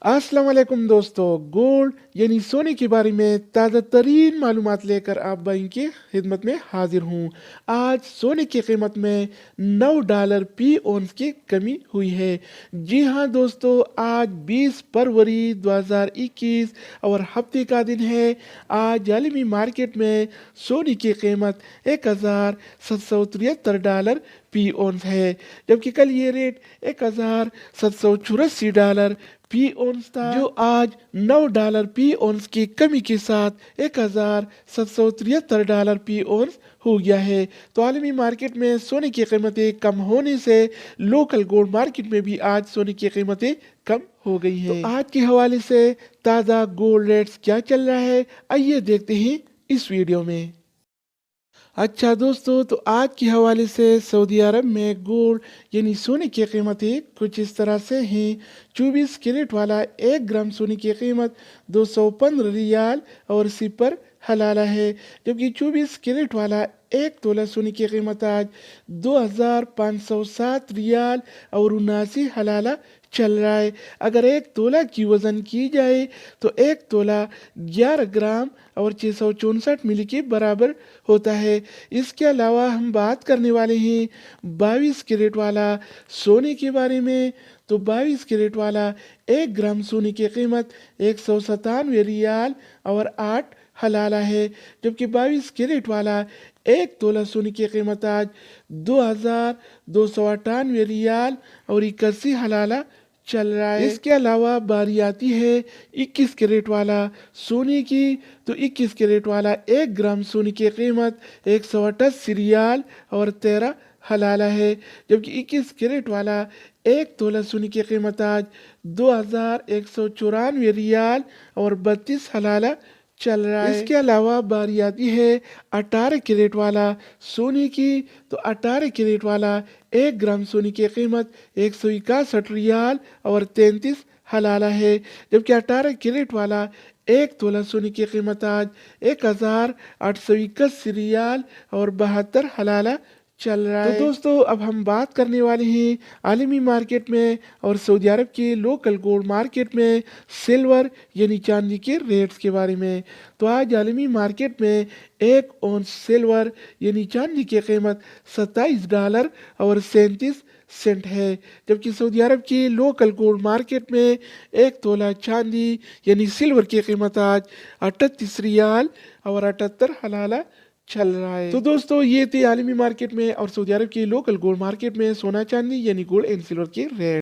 अस्सलाम वालेकुम दोस्तों। गोल्ड यानी सोने के बारे में ताज़ा तरीन मालूमात लेकर आप भाई की खिदमत में हाजिर हूँ। आज सोने की कीमत में $9 फी औंस की कमी हुई है। जी हाँ दोस्तों, आज 20 फरवरी 2021 और हफ्ते का दिन है। आज आलमी मार्केट में सोने की कीमत $1773 फी औंस है, जबकि कल ये रेट $1784 फी औंस था, जो आज $9 फी औंस की कमी के साथ $1773 फी औंस हो गया है। तो आलमी मार्केट में सोने की कीमतें कम होने से लोकल गोल्ड मार्केट में भी आज सोने की कीमतें कम हो गई हैं। तो आज के हवाले से ताज़ा गोल्ड रेट्स क्या चल रहा है, आइए देखते हैं इस वीडियो में। अच्छा दोस्तों, तो आज के हवाले से सऊदी अरब में गोल्ड यानी सोने की कीमतें कुछ इस तरह से हैं। 24 कैरेट वाला 1 ग्राम सोने की कीमत 215 रियाल और सिपर हलाला है, जबकि 24 कैरेट वाला 1 तोला सोने की कीमत आज 2507 रियाल और 79 हलाला चल रहा है। अगर 1 तोला की वज़न की जाए तो 1 तोला 11 ग्राम और 664 मिली के बराबर होता है। इसके अलावा हम बात करने वाले हैं 22 कैरेट वाला सोने के बारे में। तो 22 कैरेट वाला 1 ग्राम सोने की कीमत 197 रियाल और 8 हलाला है, जबकि 22 कैरेट वाला 1 तोला सोने की कीमत आज 2298 रियाल और 81 हलाला चल रहा है। इसके अलावा बारी आती है 21 कैरेट वाला सोने की। तो 21 कैरेट वाला 1 ग्राम सोने की कीमत 188 रियाल और 13 हलाला है, जबकि 21 कैरेट वाला 1 तोला सोने की कीमत आज 2194 रियाल और 32 हलाला चल रहा है। इसके अलावा बारी आती है 18 कैरेट वाला सोने की। तो 18 कैरेट वाला 1 ग्राम सोने की कीमत 161 रियाल और 33 हलाला है, जबकि 18 कैरेट वाला 1 तोला सोने की कीमत आज 1881 रियाल और 72 हलाला चल रहा है। तो दोस्तों, अब हम बात करने वाले हैं आलमी मार्केट में और सऊदी अरब के लोकल गोल्ड मार्केट में सिल्वर यानी चांदी के रेट्स के बारे में। तो आज आलमी मार्केट में 1 औंस सिल्वर यानी चांदी की कीमत $27 और 37 सेंट है, जबकि सऊदी अरब की लोकल गोल्ड मार्केट में 1 तोला चांदी यानी सिल्वर की कीमत आज 38 रियाल और 78 हलाला चल रहा है। तो दोस्तों, ये थे आलमी मार्केट में और सऊदी अरब की लोकल गोल्ड मार्केट में सोना चांदी यानी गोल्ड एंड सिल्वर के रेट।